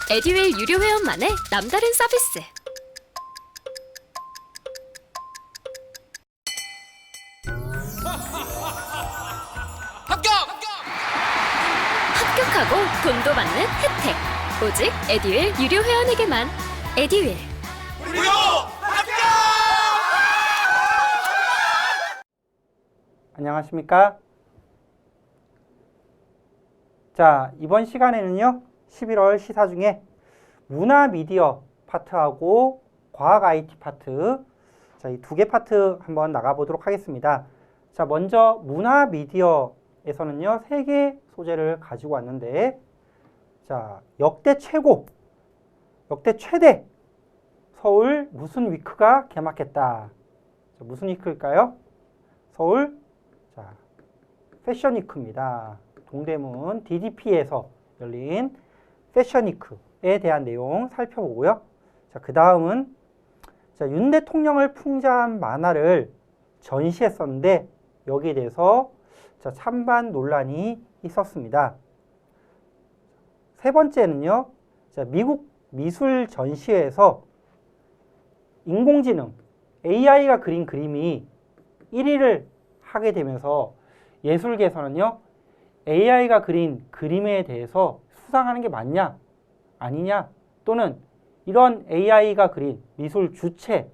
에듀윌 유료 회원만의 남다른 서비스. 합격하고 돈도 받는 혜택. 오직 에듀윌 유료 회원에게만. 에듀윌. 무료 합격! 안녕하십니까? 자, 이번 시간에는요, 11월 시사 중에 문화 미디어 파트하고 과학 IT 파트, 자, 이 두 개 파트 한번 나가보도록 하겠습니다. 자, 먼저 문화 미디어에서는요, 세 개 소재를 가지고 왔는데, 자, 역대 최고, 역대 최대 서울 무슨 위크가 개막했다. 자, 무슨 위크일까요? 서울, 자, 패션 위크입니다. 동대문 DDP에서 열린 패션 위크에 대한 내용 살펴보고요. 자, 그 다음은 자, 윤 대통령을 풍자한 만화를 전시했었는데 여기에 대해서 자, 찬반 논란이 있었습니다. 세 번째는요, 자, 미국 미술 전시회에서 인공지능 AI가 그린 그림이 1위를 하게 되면서 예술계에서는요, AI가 그린 그림에 대해서 수상하는 게 맞냐, 아니냐, 또는 이런 AI가 그린 미술 주체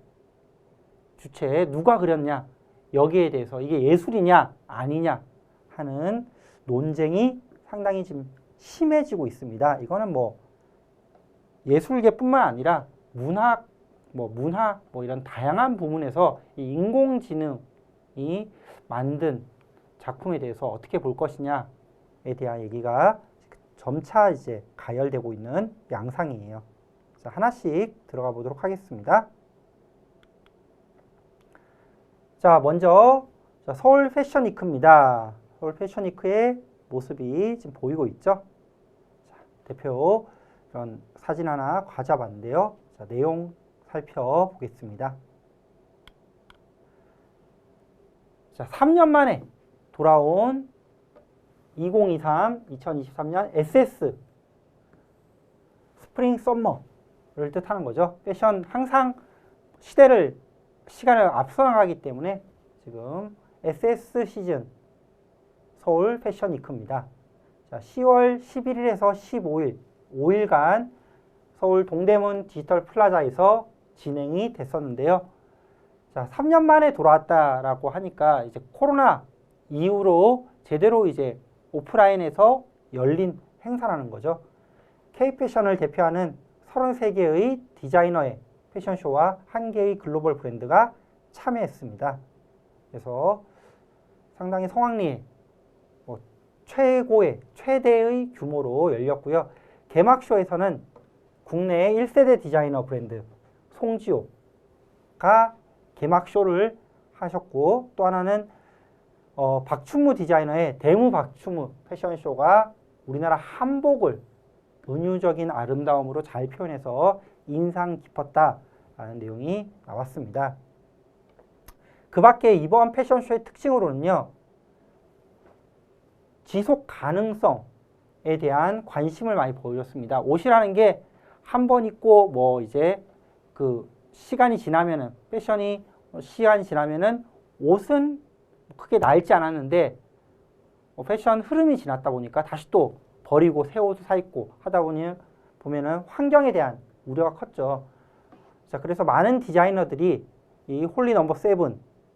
누가 그렸냐, 여기에 대해서 이게 예술이냐, 아니냐 하는 논쟁이 상당히 지금 심해지고 있습니다. 이거는 뭐 예술계뿐만 아니라 문화 이런 다양한 부문에서 이 인공지능이 만든 작품에 대해서 어떻게 볼 것이냐에 대한 얘기가 점차 이제 가열되고 있는 양상이에요. 자, 하나씩 들어가 보도록 하겠습니다. 자, 먼저 서울 패션 위크입니다. 서울 패션 위크의 모습이 지금 보이고 있죠. 자, 대표 이런 사진 하나 가져봤는데요. 자, 내용 살펴보겠습니다. 자, 3년 만에 돌아온 2023년 SS 스프링 썸머를 뜻하는 거죠. 패션 항상 시간을 앞서 나가기 때문에 지금 SS 시즌 서울 패션 위크입니다. 자, 10월 11일에서 15일 5일간 서울 동대문 디지털 플라자에서 진행이 됐었는데요. 자, 3년 만에 돌아왔다라고 하니까 이제 코로나 이후로 제대로 이제 오프라인에서 열린 행사라는 거죠. K-패션을 대표하는 33개의 디자이너의 패션쇼와 1개의 글로벌 브랜드가 참여했습니다. 그래서 상당히 성황리에 최대의 규모로 열렸고요. 개막쇼에서는 국내의 1세대 디자이너 브랜드 송지효가 개막쇼를 하셨고, 또 하나는 박춘무 디자이너의 대무 박춘무 패션쇼가 우리나라 한복을 은유적인 아름다움으로 잘 표현해서 인상 깊었다라는 내용이 나왔습니다. 그 밖에 이번 패션쇼의 특징으로는요, 지속 가능성에 대한 관심을 많이 보여줬습니다. 옷이라는 게 한 번 입고 뭐 이제 그 시간이 지나면은 시간이 지나면은 옷은 크게 낡지 않았는데 패션 흐름이 지났다 보니까 다시 또 버리고 새 옷을 사 입고 하다 보면은 환경에 대한 우려가 컸죠. 자, 그래서 많은 디자이너들이 이 홀리 넘버 7,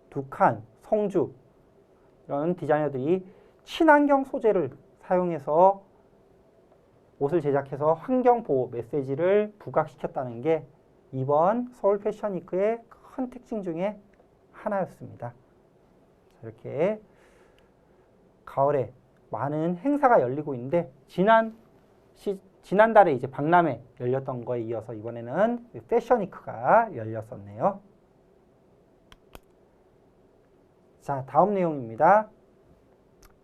두칸, 성주 이런 디자이너들이 친환경 소재를 사용해서 옷을 제작해서 환경보호 메시지를 부각시켰다는 게 이번 서울 패션 위크의 큰 특징 중에 하나였습니다. 이렇게 가을에 많은 행사가 열리고 있는데 지난달에 이제 박람회 열렸던 거에 이어서 이번에는 패션 위크가 열렸었네요. 자, 다음 내용입니다.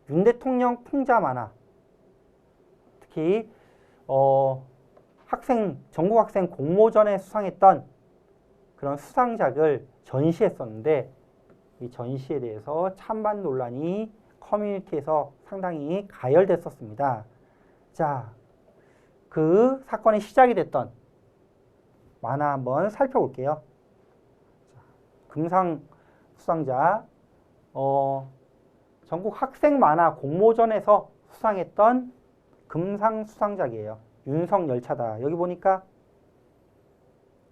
윤 대통령 풍자 만화, 특히 전국 학생 공모전에 수상했던 그런 수상작을 전시했었는데 이 전시에 대해서 찬반 논란이 커뮤니티에서 상당히 가열됐었습니다. 자, 그 사건의 시작이 됐던 만화 한번 살펴볼게요. 금상 수상자, 전국 학생 만화 공모전에서 수상했던 금상 수상작이에요. 윤석열차다. 여기 보니까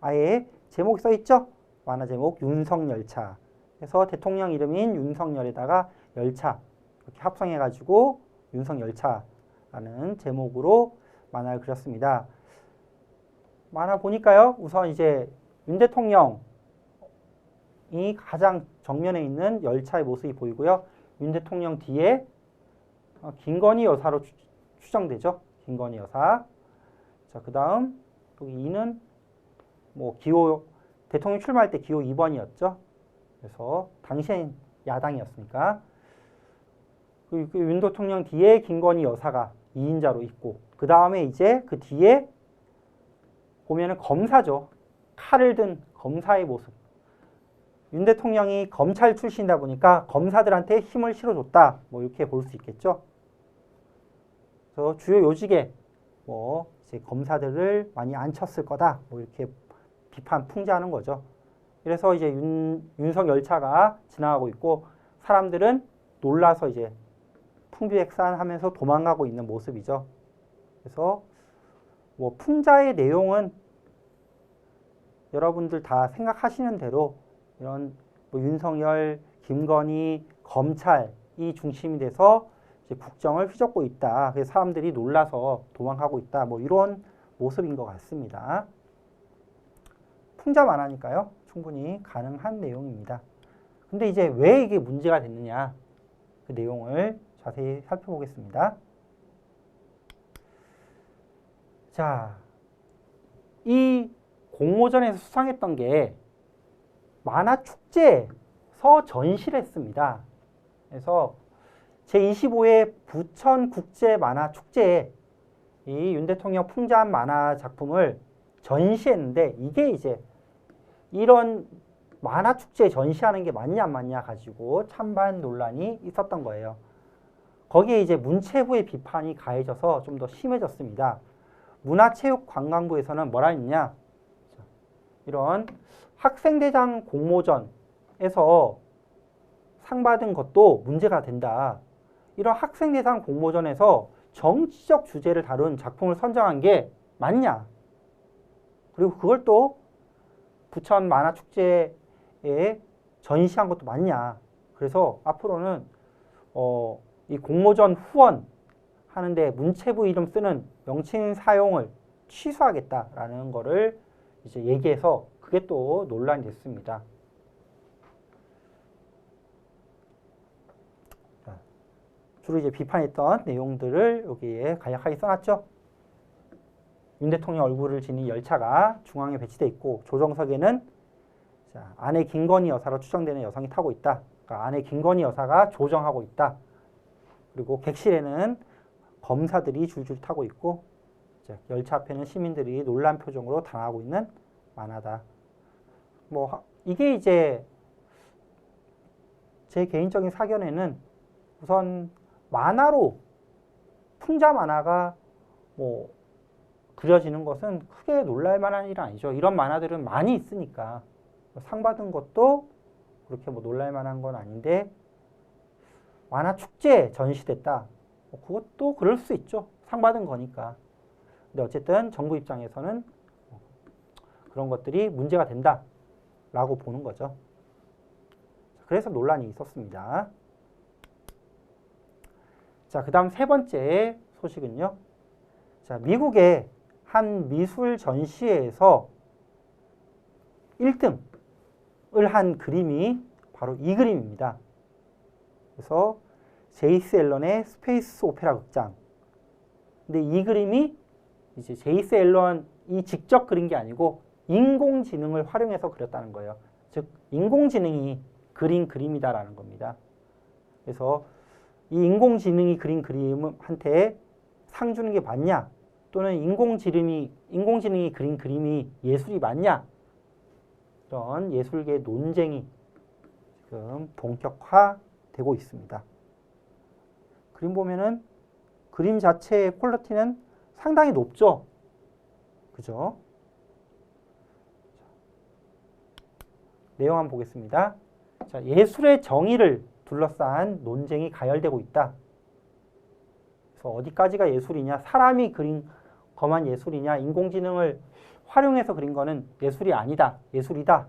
아예 제목이 써 있죠? 만화 제목 윤석열차. 그래서 대통령 이름인 윤석열에다가 열차 이렇게 합성해가지고 윤석열차라는 제목으로 만화를 그렸습니다. 만화 보니까요. 우선 이제 윤 대통령이 가장 정면에 있는 열차의 모습이 보이고요. 윤 대통령 뒤에 김건희 여사로 추정되죠. 김건희 여사. 자, 그 다음 여기 2는 뭐 기호 대통령 출마할 때 기호 2번이었죠. 그래서 당시엔 야당이었으니까 그 윤 대통령 뒤에 김건희 여사가 2인자로 있고 그 다음에 이제 그 뒤에 보면은 검사죠. 칼을 든 검사의 모습. 윤 대통령이 검찰 출신이다 보니까 검사들한테 힘을 실어줬다. 뭐 이렇게 볼 수 있겠죠. 그래서 주요 요직에 뭐 이제 검사들을 많이 앉혔을 거다. 뭐 이렇게 비판 풍자하는 거죠. 그래서 이제 윤석열차가 지나가고 있고 사람들은 놀라서 이제 풍비백산하면서 도망가고 있는 모습이죠. 그래서 뭐 풍자의 내용은 여러분들 다 생각하시는 대로 이런 뭐 윤석열, 김건희, 검찰이 중심이 돼서 이제 국정을 휘젓고 있다. 그래서 사람들이 놀라서 도망가고 있다. 뭐 이런 모습인 것 같습니다. 풍자 만화니까요. 충분히 가능한 내용입니다. 근데 이제 왜 이게 문제가 됐느냐. 그 내용을 자세히 살펴보겠습니다. 자, 이 공모전에서 수상했던 게 만화 축제에서 전시를 했습니다. 그래서 제25회 부천 국제 만화 축제에 이 윤 대통령 풍자한 만화 작품을 전시했는데 이게 이제 이런 만화 축제에 전시하는 게 맞냐 안 맞냐 가지고 찬반 논란이 있었던 거예요. 거기에 이제 문체부의 비판이 가해져서 좀 더 심해졌습니다. 문화체육관광부에서는 뭐라 했냐? 이런 학생대장 공모전에서 상 받은 것도 문제가 된다. 이런 학생대상 공모전에서 정치적 주제를 다룬 작품을 선정한 게 맞냐? 그리고 그걸 또 부천 만화축제에 전시한 것도 맞냐? 그래서 앞으로는 이 공모전 후원 하는데 문체부 이름 쓰는 명칭 사용을 취소하겠다라는 거를 이제 얘기해서 그게 또 논란이 됐습니다. 자, 주로 이제 비판했던 내용들을 여기에 간략하게 써놨죠. 윤 대통령 얼굴을 지닌 열차가 중앙에 배치되어 있고 조정석에는 자, 아내 김건희 여사로 추정되는 여성이 타고 있다. 그러니까 아내 김건희 여사가 조정하고 있다. 그리고 객실에는 검사들이 줄줄 타고 있고 열차 앞에는 시민들이 놀란 표정으로 당하고 있는 만화다. 뭐 이게 이제 제 개인적인 사견에는 우선 만화로 풍자 만화가 뭐 그려지는 것은 크게 놀랄 만한 일은 아니죠. 이런 만화들은 많이 있으니까 상 받은 것도 그렇게 뭐 놀랄 만한 건 아닌데 만화 축제에 전시됐다. 그것도 그럴 수 있죠. 상 받은 거니까. 근데 어쨌든 정부 입장에서는 그런 것들이 문제가 된다라고 보는 거죠. 그래서 논란이 있었습니다. 자, 그 다음 세 번째 소식은요. 자, 미국의 한 미술 전시회에서 1등을 한 그림이 바로 이 그림입니다. 그래서 제이스 앨런의 스페이스 오페라 극장. 근데 이 그림이 이제 제이스 앨런이 직접 그린 게 아니고 인공지능을 활용해서 그렸다는 거예요. 즉 인공지능이 그린 그림이다라는 겁니다. 그래서 이 인공지능이 그린 그림한테 상 주는 게 맞냐? 또는 인공지능이 그린 그림이 예술이 맞냐? 이런 예술계 논쟁이 지금 본격화되고 있습니다. 그림 보면은 그림 자체의 퀄리티는 상당히 높죠. 그죠? 내용 한번 보겠습니다. 자, 예술의 정의를 둘러싼 논쟁이 가열되고 있다. 그래서 어디까지가 예술이냐? 사람이 그린 거만 예술이냐? 인공지능을 활용해서 그린 거는 예술이 아니다. 예술이다.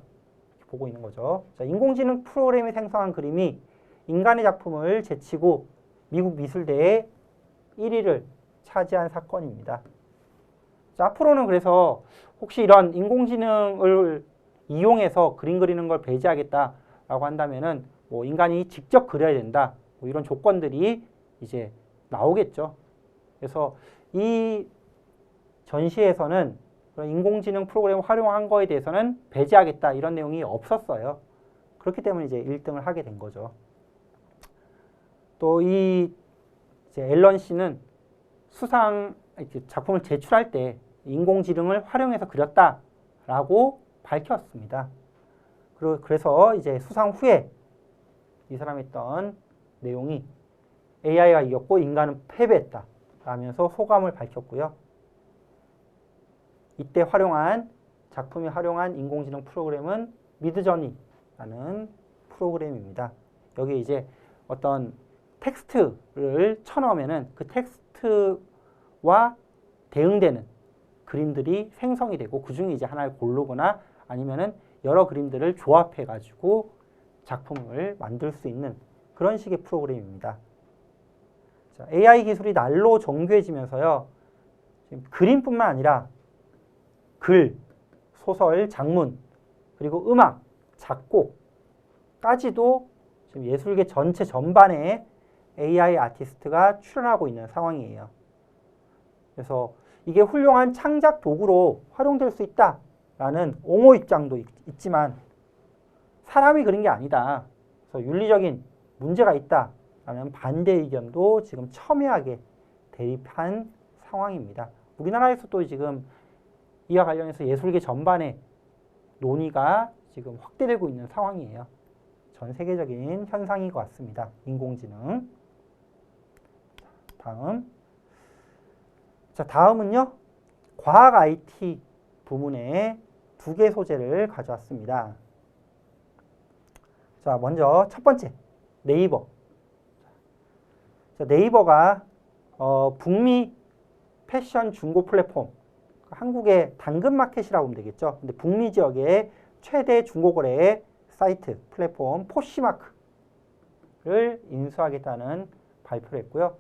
이렇게 보고 있는 거죠. 자, 인공지능 프로그램이 생성한 그림이 인간의 작품을 제치고 미국 미술대회 1위를 차지한 사건입니다. 자, 앞으로는 그래서 혹시 이런 인공지능을 이용해서 그림 그리는 걸 배제하겠다라고 한다면은 뭐 인간이 직접 그려야 된다. 뭐 이런 조건들이 이제 나오겠죠. 그래서 이 전시에서는 그런 인공지능 프로그램을 활용한 거에 대해서는 배제하겠다 이런 내용이 없었어요. 그렇기 때문에 이제 1등을 하게 된 거죠. 또 이 앨런 씨는 수상 작품을 제출할 때 인공지능을 활용해서 그렸다라고 밝혔습니다. 그래서 이제 수상 후에 이 사람이 했던 내용이 AI가 이겼고 인간은 패배했다 라면서 소감을 밝혔고요. 이때 작품이 활용한 인공지능 프로그램은 미드저니라는 프로그램입니다. 여기 이제 어떤 텍스트를 쳐넣으면은 그 텍스트와 대응되는 그림들이 생성이 되고 그 중에 이제 하나를 고르거나 아니면은 여러 그림들을 조합해 가지고 작품을 만들 수 있는 그런 식의 프로그램입니다. 자, AI 기술이 날로 정교해지면서요. 지금 그림뿐만 아니라 글, 소설, 장문, 그리고 음악, 작곡까지도 지금 예술계 전체 전반에 AI 아티스트가 출연하고 있는 상황이에요. 그래서 이게 훌륭한 창작 도구로 활용될 수 있다라는 옹호 입장도 있지만 사람이 그린 게 아니다. 그래서 윤리적인 문제가 있다라는 반대 의견도 지금 첨예하게 대립한 상황입니다. 우리나라에서도 지금 이와 관련해서 예술계 전반에 논의가 지금 확대되고 있는 상황이에요. 전 세계적인 현상인 것 같습니다. 인공지능. 다음은요. 과학 IT 부문의 2개 소재를 가져왔습니다. 자, 먼저 첫 번째, 네이버. 자, 네이버가 북미 패션 중고 플랫폼, 한국의 당근마켓이라고 보면 되겠죠. 근데 북미 지역의 최대 중고거래 사이트, 플랫폼 포시마크를 인수하겠다는 발표를 했고요.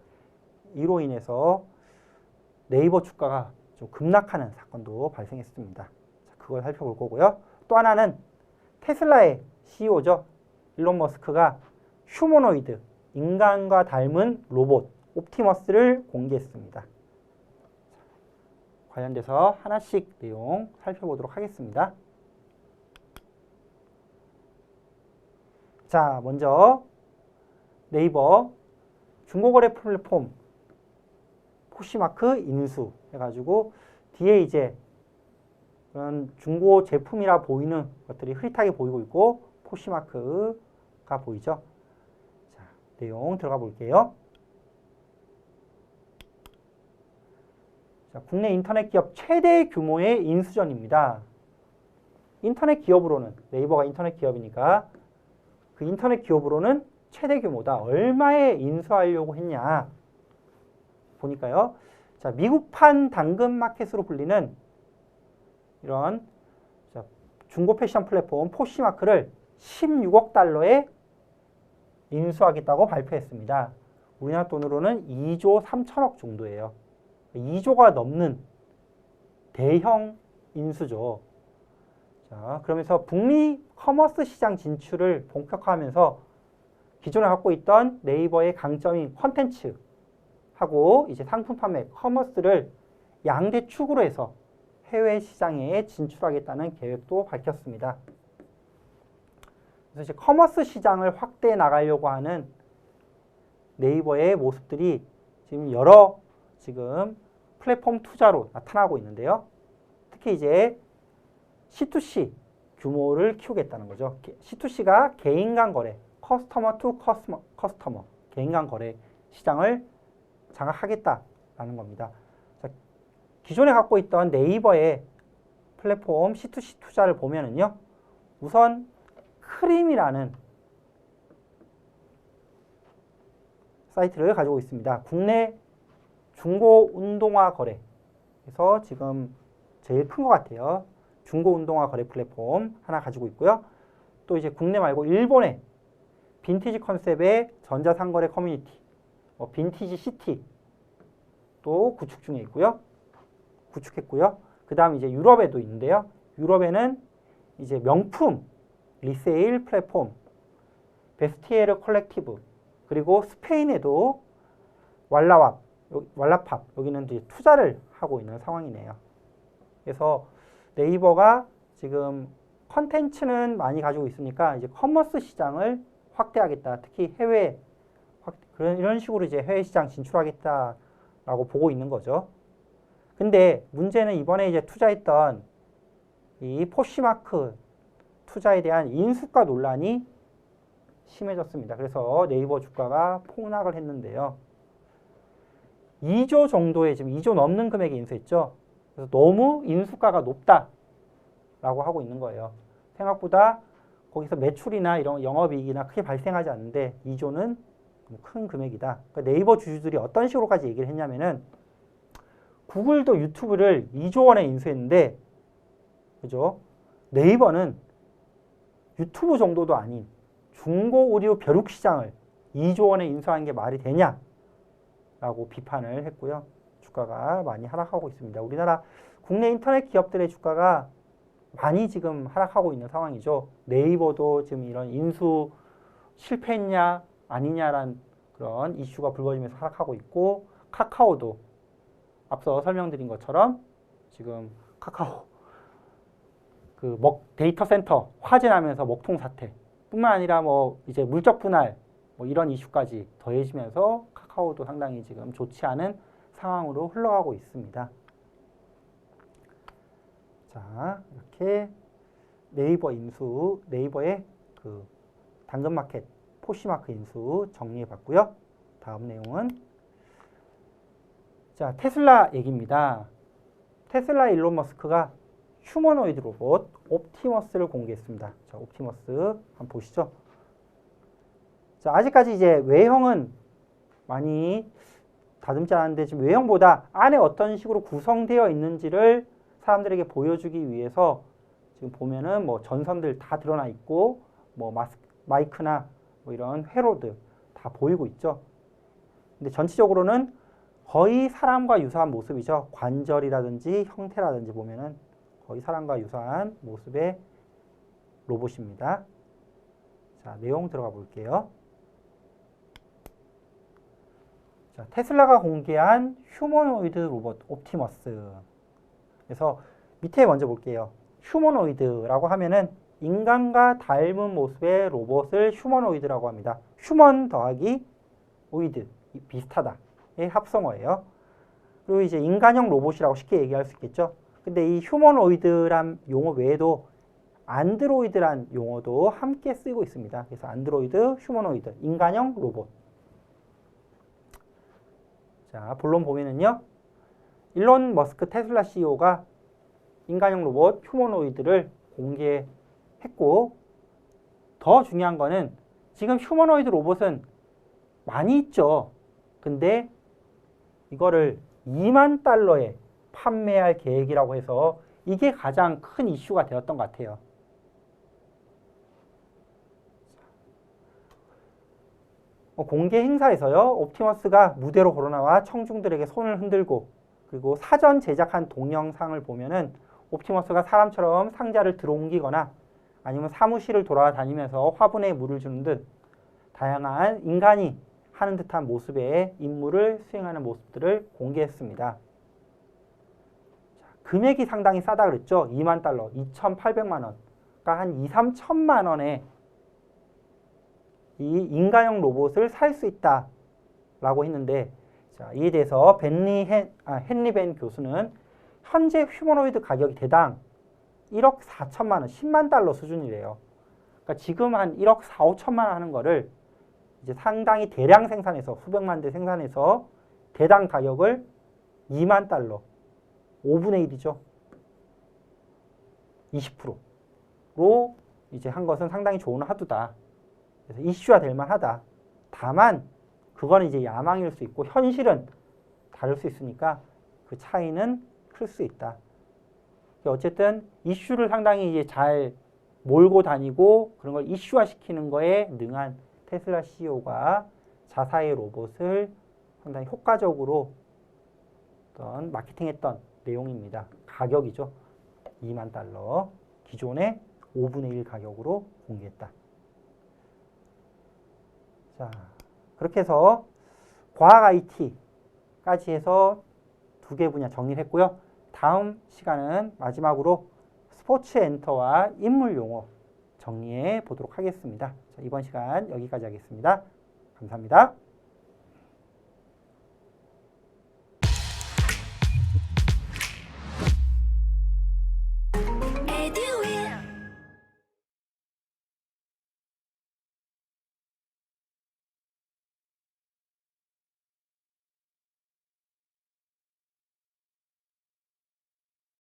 이로 인해서 네이버 주가가 좀 급락하는 사건도 발생했습니다. 자, 그걸 살펴볼 거고요. 또 하나는 테슬라의 CEO죠. 일론 머스크가 휴머노이드, 인간과 닮은 로봇 옵티머스를 공개했습니다. 관련돼서 하나씩 내용 살펴보도록 하겠습니다. 자, 먼저 네이버 중고거래 플랫폼 포시마크 인수 해가지고 뒤에 이제 그런 중고 제품이라 보이는 것들이 흐릿하게 보이고 있고 포시마크가 보이죠. 자, 내용 들어가 볼게요. 자, 국내 인터넷 기업 최대 규모의 인수전입니다. 인터넷 기업으로는 네이버가 인터넷 기업이니까 그 인터넷 기업으로는 최대 규모다. 얼마에 인수하려고 했냐 보니까요. 자, 미국판 당근마켓으로 불리는 이런 중고 패션 플랫폼 포시마크를 16억 달러에 인수하겠다고 발표했습니다. 우리나라 돈으로는 2조 3천억 정도예요. 2조가 넘는 대형 인수죠. 자, 그러면서 북미 커머스 시장 진출을 본격화하면서 기존에 갖고 있던 네이버의 강점인 콘텐츠하고 이제 상품 판매, 커머스를 양대 축으로 해서 해외 시장에 진출하겠다는 계획도 밝혔습니다. 그래서 이제 커머스 시장을 확대해 나가려고 하는 네이버의 모습들이 지금 여러 플랫폼 투자로 나타나고 있는데요. 특히 이제 C2C 규모를 키우겠다는 거죠. C2C가 개인 간 거래, 커스터머 투 커스터머, 개인 간 거래 시장을 장악하겠다라는 겁니다. 자, 기존에 갖고 있던 네이버의 플랫폼 C2C 투자를 보면은요. 우선 크림이라는 사이트를 가지고 있습니다. 국내 중고 운동화 거래에서 지금 제일 큰 것 같아요. 중고 운동화 거래 플랫폼 하나 가지고 있고요. 또 이제 국내 말고 일본의 빈티지 컨셉의 전자상거래 커뮤니티, 빈티지 시티 또 구축 중에 있고요. 구축했고요. 그 다음 이제 유럽에도 있는데요. 유럽에는 이제 명품 리세일 플랫폼 베스티에르 컬렉티브, 그리고 스페인에도 왈라팝 여기는 이제 투자를 하고 있는 상황이네요. 그래서 네이버가 지금 컨텐츠는 많이 가지고 있으니까 이제 커머스 시장을 확대하겠다. 특히 해외 이런 식으로 이제 해외 시장 진출하겠다라고 보고 있는 거죠. 근데 문제는 이번에 이제 투자했던 이 포시마크 투자에 대한 인수가 논란이 심해졌습니다. 그래서 네이버 주가가 폭락을 했는데요. 2조 정도의 지금 2조 넘는 금액의 인수했죠. 그래서 너무 인수가가 높다라고 하고 있는 거예요. 생각보다 거기서 매출이나 이런 영업이익이나 크게 발생하지 않는데 2조는 큰 금액이다. 그러니까 네이버 주주들이 어떤 식으로까지 얘기를 했냐면은 구글도 유튜브를 2조 원에 인수했는데, 그죠? 네이버는 유튜브 정도도 아닌 중고 의류 벼룩 시장을 2조 원에 인수한 게 말이 되냐라고 비판을 했고요. 주가가 많이 하락하고 있습니다. 우리나라 국내 인터넷 기업들의 주가가 많이 지금 하락하고 있는 상황이죠. 네이버도 지금 이런 인수 실패했냐 아니냐란 그런 이슈가 불거지면서 하락하고 있고, 카카오도 앞서 설명드린 것처럼 지금 카카오 데이터 센터 화재 나면서 먹통 사태 뿐만 아니라 이제 물적 분할 이런 이슈까지 더해지면서 카카오도 상당히 지금 좋지 않은 상황으로 흘러가고 있습니다. 자, 이렇게 네이버의 당근마켓 포시마크 인수 정리해 봤고요. 다음 내용은 자, 테슬라 얘기입니다. 테슬라 일론 머스크가 휴머노이드 로봇 옵티머스를 공개했습니다. 자, 옵티머스 한번 보시죠. 자, 아직까지 이제 외형은 많이 다듬지 않았는데 지금 외형보다 안에 어떤 식으로 구성되어 있는지를 사람들에게 보여주기 위해서 지금 보면은 전선들 다 드러나 있고 마이크나 이런 회로드 다 보이고 있죠. 근데 전체적으로는 거의 사람과 유사한 모습이죠. 관절이라든지 형태라든지 보면은 거의 사람과 유사한 모습의 로봇입니다. 자, 내용 들어가 볼게요. 자, 테슬라가 공개한 휴머노이드 로봇 옵티머스. 그래서 밑에 먼저 볼게요. 휴머노이드라고 하면은 인간과 닮은 모습의 로봇을 휴머노이드라고 합니다. 휴먼 더하기 오이드, 비슷하다의 합성어예요. 그리고 이제 인간형 로봇이라고 쉽게 얘기할 수 있겠죠. 근데 이 휴머노이드란 용어 외에도 안드로이드란 용어도 함께 쓰이고 있습니다. 그래서 안드로이드, 휴머노이드, 인간형 로봇. 자, 본론 보면은요. 일론 머스크 테슬라 CEO가 인간형 로봇 휴머노이드를 공개했고, 더 중요한 거는 지금 휴머노이드 로봇은 많이 있죠. 근데 이거를 2만 달러에 판매할 계획이라고 해서 이게 가장 큰 이슈가 되었던 것 같아요. 공개 행사에서요, 옵티머스가 무대로 걸어나와 청중들에게 손을 흔들고, 그리고 사전 제작한 동영상을 보면은 옵티머스가 사람처럼 상자를 들어옮기거나 아니면 사무실을 돌아다니면서 화분에 물을 주는 듯 다양한 인간이 하는 듯한 모습의 임무를 수행하는 모습들을 공개했습니다. 금액이 상당히 싸다 그랬죠. 2만 달러, 2,800만 원. 그러니까 한 2, 3천만 원에 이 인간형 로봇을 살 수 있다라고 했는데, 자, 이에 대해서 헨리 벤 교수는 현재 휴머노이드 가격이 대당 1억 4천만 원, 10만 달러 수준이래요. 그러니까 지금 한 1억 4, 5천만 원 하는 거를 이제 상당히 대량 생산해서 수백만 대 생산해서 대당 가격을 2만 달러, 5분의 1이죠. 20%로 이제 한 것은 상당히 좋은 화두다. 그래서 이슈화 될 만하다. 다만 그거는 이제 야망일 수 있고 현실은 다를 수 있으니까 그 차이는 클 수 있다. 어쨌든 이슈를 상당히 이제 잘 몰고 다니고 그런 걸 이슈화 시키는 거에 능한 테슬라 CEO가 자사의 로봇을 상당히 효과적으로 어떤 마케팅했던 내용입니다. 가격이죠. 2만 달러. 기존의 5분의 1 가격으로 공개했다. 자, 그렇게 해서 과학 IT까지 해서 2개 분야 정리를 했고요. 다음 시간은 마지막으로 스포츠 엔터와 인물 용어 정리해 보도록 하겠습니다. 자, 이번 시간 여기까지 하겠습니다. 감사합니다.